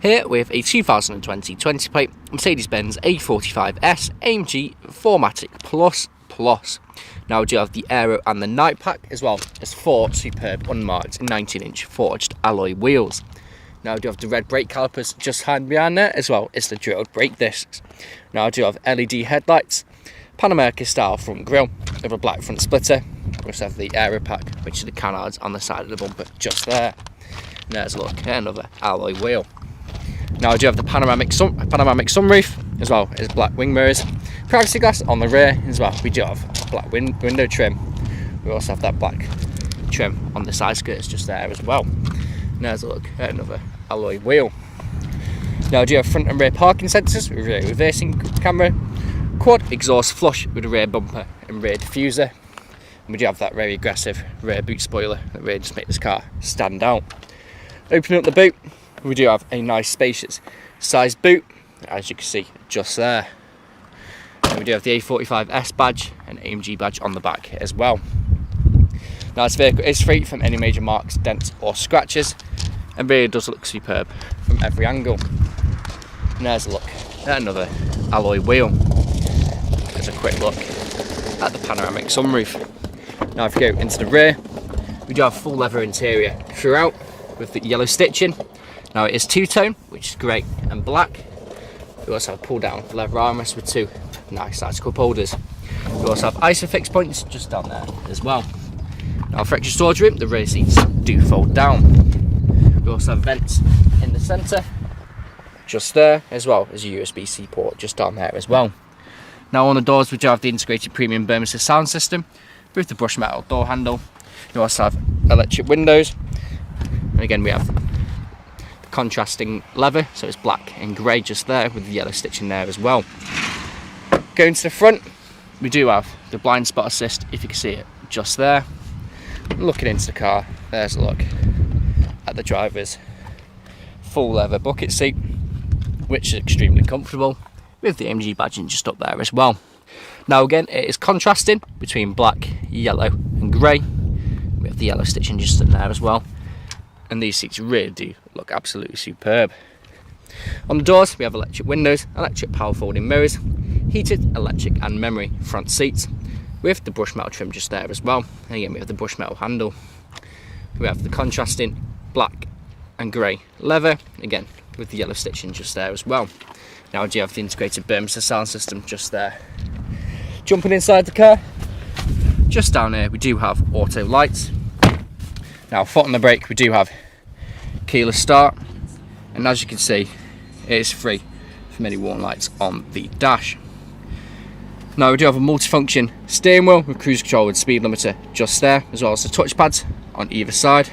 Here we have a 2020 20 plate Mercedes-Benz A45S AMG 4MATICPLUS Plus. Now we do have the aero and the night pack, as well as 4 superb unmarked 19-inch forged alloy wheels. Now I do have the red brake calipers just behind there, as well as the drilled brake discs. Now I do have LED headlights, Pan America style front grille with a black front splitter. We also have the aero pack, which is the canards on the side of the bumper just there. And there's a look at another alloy wheel. Now I do have the panoramic sunroof, as well as black wing mirrors, privacy glass on the rear, as well. We do have black window trim. We also have that black trim on the side skirts just there as well. And there's a look at another alloy wheel. Now I do have front and rear parking sensors with rear reversing camera, quad exhaust flush with a rear bumper and rear diffuser. And we do have that very aggressive rear boot spoiler that really just makes this car stand out. Opening up the boot, we do have a nice spacious sized boot, as you can see just there. And we do have the A45S badge and AMG badge on the back as well. Now this vehicle is free from any major marks, dents or scratches, and really does look superb from every angle. And there's a look at another alloy wheel. There's a quick look at the panoramic sunroof. Now if you go into the rear, we do have full leather interior throughout with the yellow stitching. Now it is two-tone, which is grey and black. We also have pull down leather armrests with 2 nice size cup holders. We also have ISOFIX points just down there as well. Now for extra storage room, the rear seats do fold down. We also have vents in the centre just there, as well as a USB-C port just down there as well. Now on the doors we do have the integrated premium Burmester sound system with the brushed metal door handle. We also have electric windows, and again we have the contrasting leather, so it's black and grey just there with the yellow stitching there as well. Going to the front, we do have the blind spot assist, if you can see it just there. Looking into the car, there's a look at the driver's full leather bucket seat, which is extremely comfortable, with the AMG badging just up there as well. Now again, it is contrasting between black, yellow and grey. We have the yellow stitching just in there as well, and these seats really do look absolutely superb. On the doors we have electric windows, electric power folding mirrors, heated electric and memory front seats with the brushed metal trim just there as well. And again we have the brushed metal handle. We have the contrasting black and grey leather, again with the yellow stitching just there as well. Now we do have the integrated Burmester sound system just there. Jumping inside the car, just down here we do have auto lights. Now foot on the brake, we do have keyless start, and as you can see it is free from any warning lights on the dash. Now we do have a multifunction steering wheel with cruise control and speed limiter just there, as well as the touchpads on either side.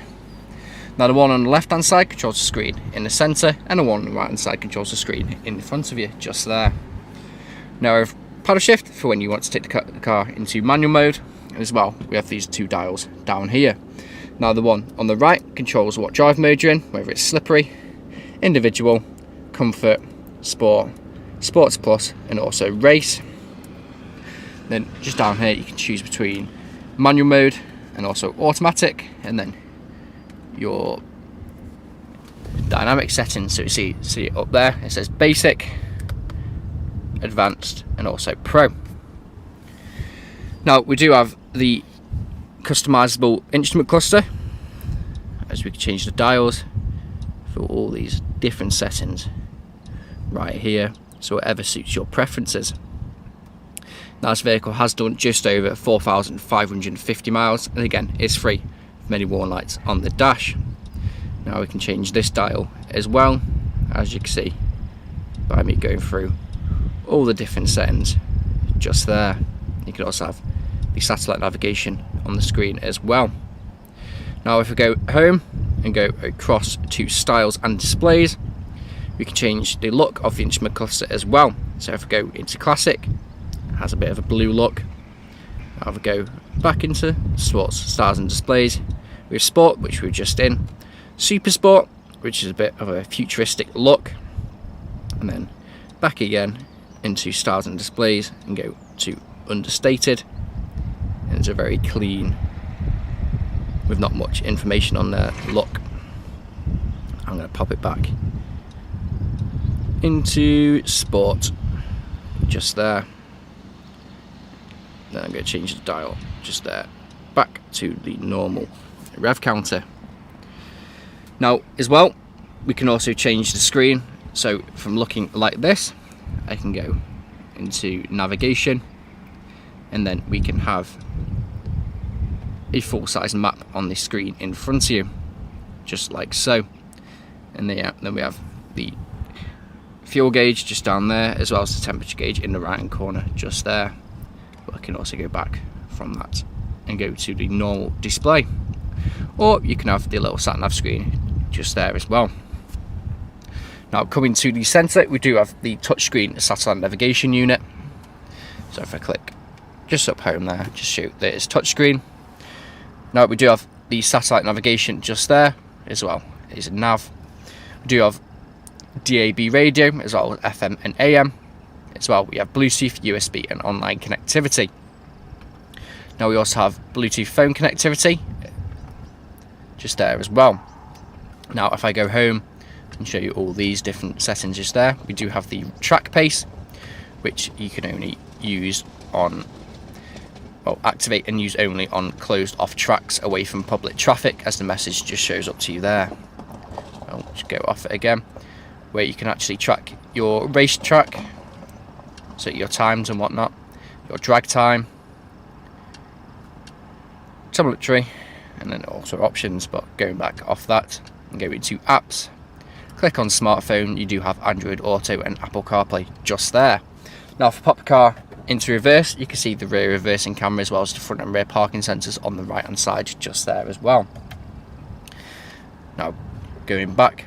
Now the one on the left hand side controls the screen in the centre, and the one on the right hand side controls the screen in front of you just there. Now we have paddle shift for when you want to take the car into manual mode, and as well we have these 2 dials down here. Now the one on the right controls what drive mode you're in, whether it's slippery, individual, comfort, sport, sports plus and also race. Then just down here you can choose between manual mode and also automatic, and then your dynamic settings. So you see it up there, it says basic, advanced and also pro. Now we do have the customizable instrument cluster, as we can change the dials for all these different settings right here, so whatever suits your preferences. Now this vehicle has done just over 4,550 miles, and again it's free from any warning lights on the dash. Now we can change this dial as well, as you can see by me going through all the different settings just there. You can also have the satellite navigation on the screen as well. Now if we go home and go across to styles and displays, we can change the look of the instrument cluster as well. So if we go into classic, it has a bit of a blue look. Now if we go back into sports, styles and displays, we have sport, which we were just in, super sport, which is a bit of a futuristic look, and then back again into styles and displays and go to understated, and it's a very clean, with not much information on there, look. I'm going to pop it back into sport, just there. Then I'm going to change the dial, just there, back to the normal rev counter. Now as well, we can also change the screen. So from looking like this, I can go into navigation, and then we can have a full-size map on the screen in front of you, just like so. And then we have the fuel gauge just down there, as well as the temperature gauge in the right hand corner, just there. But I can also go back from that and go to the normal display, or you can have the little sat nav screen just there as well. Now coming to the centre, we do have the touchscreen satellite navigation unit. So if I click just up home there, just show that it's touchscreen. Now we do have the satellite navigation just there as well. It's a nav. We do have DAB radio as well as FM and AM. As well, we have Bluetooth, USB and online connectivity. Now we also have Bluetooth phone connectivity just there as well. Now if I go home and show you all these different settings just there, we do have the track pace, which you can only use on, well, activate and use only on closed off tracks away from public traffic, as the message just shows up to you there. I'll just go off it again, where you can actually track your race track, so your times and whatnot, your drag time, telemetry, and then also options. But going back off that and go into apps, click on smartphone, you do have Android Auto and Apple CarPlay just there. Now if I pop the car into reverse, you can see the rear reversing camera as well as the front and rear parking sensors on the right hand side just there as well. Now going back,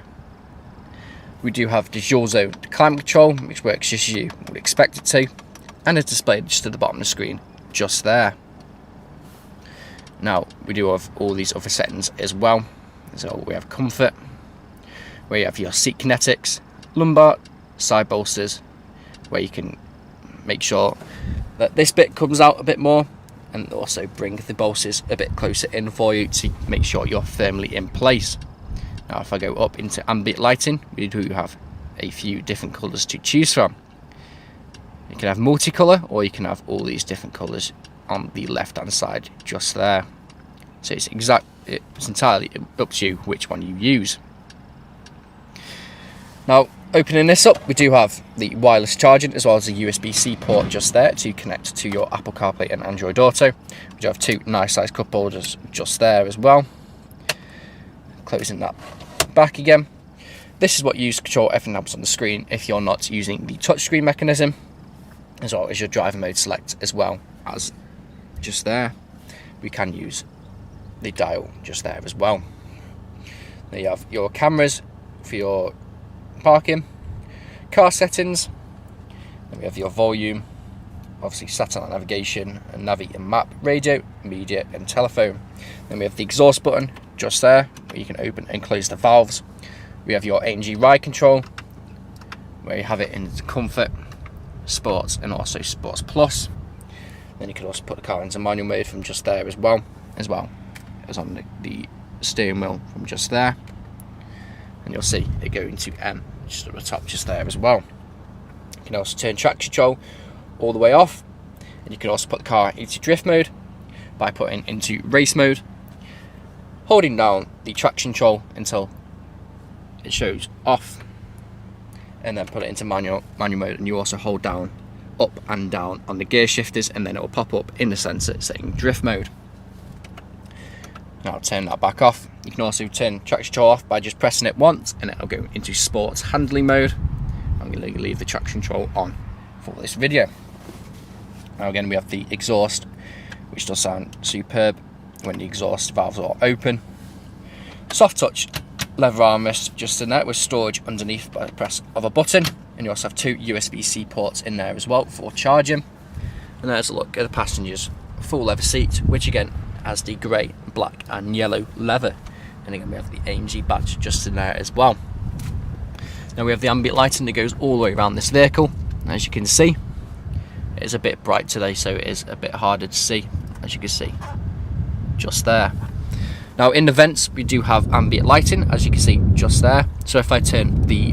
we do have the dual zone climate control, which works just as you would expect it to, and is displayed just at the bottom of the screen just there. Now we do have all these other settings as well. So we have comfort, where you have your seat kinetics, lumbar, side bolsters, where you can make sure that this bit comes out a bit more, and also bring the bolsters a bit closer in for you to make sure you're firmly in place. Now if I go up into ambient lighting, we do have a few different colours to choose from. You can have multicolour, or you can have all these different colours on the left hand side just there. So it's entirely up to you which one you use. Now opening this up, we do have the wireless charging as well as a USB-C port just there to connect to your Apple CarPlay and Android Auto. We do have two nice sized cup holders just there as well. Closing that back again. This is what you use to control everything else on the screen if you're not using the touchscreen mechanism, as well as your driver mode select, as well as just there. We can use the dial just there as well. Then you have your cameras for your parking, car settings, then we have your volume, obviously satellite navigation and navi and map, radio, media and telephone. Then we have the exhaust button just there, where you can open and close the valves. We have your AMG ride control, where you have it in comfort, sports and also sports plus. Then you can also put the car into manual mode from just there as well as on the steering wheel from just there. And you'll see it go into M just at the top just there as well. You can also turn traction control all the way off, and you can also put the car into drift mode by putting into race mode, holding down the traction control until it shows off, and then put it into manual mode, and you also hold down up and down on the gear shifters, and then it will pop up in the sensor saying drift mode. Now I'll turn that back off. You can also turn traction control off by just pressing it once, and it'll go into sports handling mode. I'm going to leave the traction control on for this video. Now again, we have the exhaust, which does sound superb when the exhaust valves are open. Soft touch leather armrest just in there with storage underneath by the press of a button, and you also have two USB-C ports in there as well for charging. And there's a look at the passenger's full leather seat, which again has the grey, black and yellow leather, and again we have the AMG badge just in there as well. Now we have the ambient lighting that goes all the way around this vehicle. As you can see, it is a bit bright today, so it is a bit harder to see, as you can see just there. Now in the vents we do have ambient lighting, as you can see just there. So if I turn the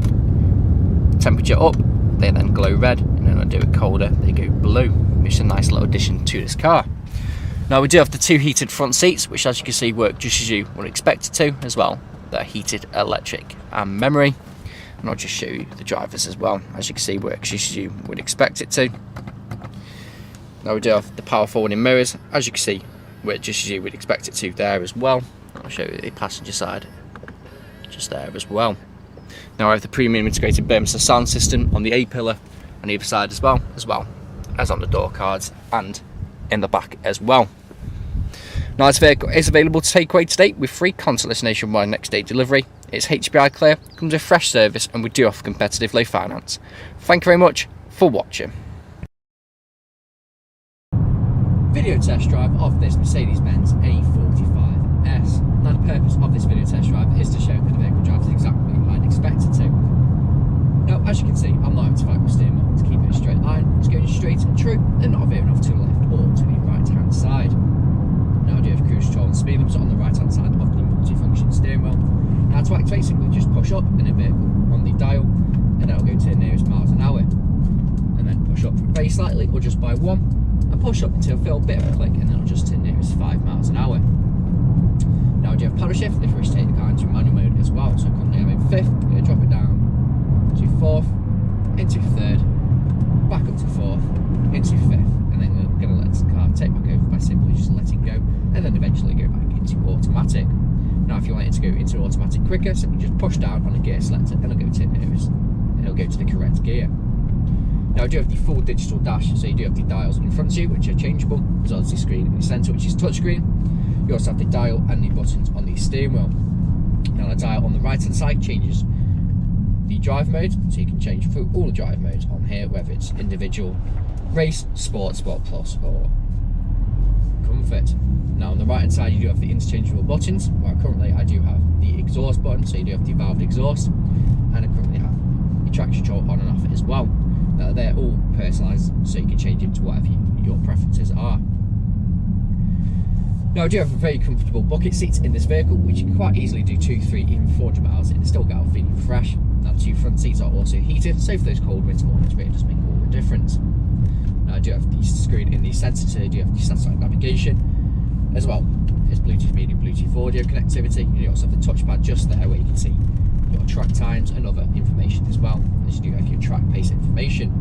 temperature up, they then glow red, and then when I do it colder, they go blue, which is a nice little addition to this car. Now we do have the 2 heated front seats, which as you can see work just as you would expect it to as well. They're heated, electric and memory. And I'll just show you the drivers as well. As you can see, works just as you would expect it to. Now we do have the power folding mirrors, as you can see, work just as you would expect it to there as well. I'll show you the passenger side, just there as well. Now I have the premium integrated Burmester sound system on the A-pillar on either side as well as on the door cards and in the back as well. Now this vehicle is available to take away today with free contactless nationwide next day delivery. It's HPI clear, comes with fresh service, and we do offer competitive low finance. Thank you very much for watching. Video test drive of this Mercedes-Benz A45S. Now the purpose of this video test drive is to show that the vehicle drives exactly how I'd expect it to. Now as you can see, I'm not having to fight with steering wheel to keep it in a straight line. It's going straight and true and not veering off to the left or to the right hand side. Now I do have cruise control and speed limits on the right hand side of the multi-function steering wheel. Now to activate, simply just push up in a vehicle on the dial, and that'll go to the nearest miles an hour. And then push up very slightly or just by 1, and push up until I feel a bit of a click, and then it'll just to the nearest 5 miles an hour. Now I do have paddle shift if you wish to take the car into manual mode as well. So currently I'm in 5th, I'm going to drop it down to 4th, into 3rd, back up to 4th, into 5th, and then I'm going to let the car take back over by simply just letting go, and then eventually go back into automatic. Now if you want it to go into automatic quicker, simply just push down on the gear selector and it'll go to the nearest, and it'll go to the correct gear. Now I do have the full digital dash, so you do have the dials in front of you which are changeable. There's obviously a screen in the centre which is touchscreen. You also have the dial and the buttons on the steering wheel. Now the dial on the right hand side changes the drive mode, so you can change through all the drive modes on here, whether it's individual, race, sport, sport plus or comfort. Now on the right hand side you do have the interchangeable buttons, where currently I do have the exhaust button, so you do have the valved exhaust, and I currently have the traction control on and off as well. Now they're all personalised, so you can change it to whatever your preferences are. Now I do have a very comfortable bucket seats in this vehicle, which you can quite easily do 2, 3, even 400 miles in and still get out feeling fresh. Now the 2 front seats are also heated, so for those cold winter mornings really does make all the difference. Now I do have the screen in the centre, so you do have the satellite navigation, as well as Bluetooth medium, Bluetooth audio connectivity. You also have the touchpad just there where you can see your track times and other information as well, as you do have your track pace information.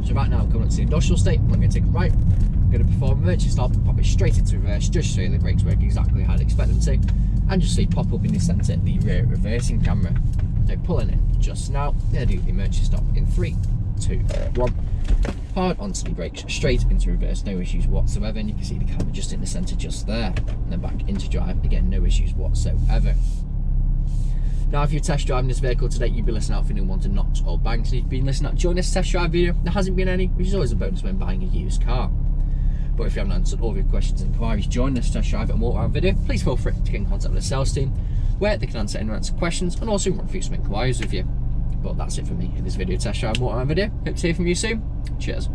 So right now I'm coming up to the industrial state, I'm going to take a right, I'm going to perform emergency stop and pop it straight into reverse, just so the brakes work exactly how I'd expect them to, and just see pop up in the centre the rear reversing camera. So pulling in just now, I'm going to do the emergency stop in 3, 2, 1. Hard onto the brakes, straight into reverse, no issues whatsoever, and you can see the camera just in the centre just there, and then back into drive, again no issues whatsoever. Now if you're test driving this vehicle today, you'd be listening out for anyone to knocks or bangs. If you've been listening out during this test drive video, there hasn't been any, which is always a bonus when buying a used car. But if you haven't answered all of your questions and inquiries during this test drive and walk around video, please feel free to get in contact with the sales team, where they can answer any answer questions and also run through some inquiries with you. But that's it for me in this video test drive and walk around video. Hope to hear from you soon. Cheers.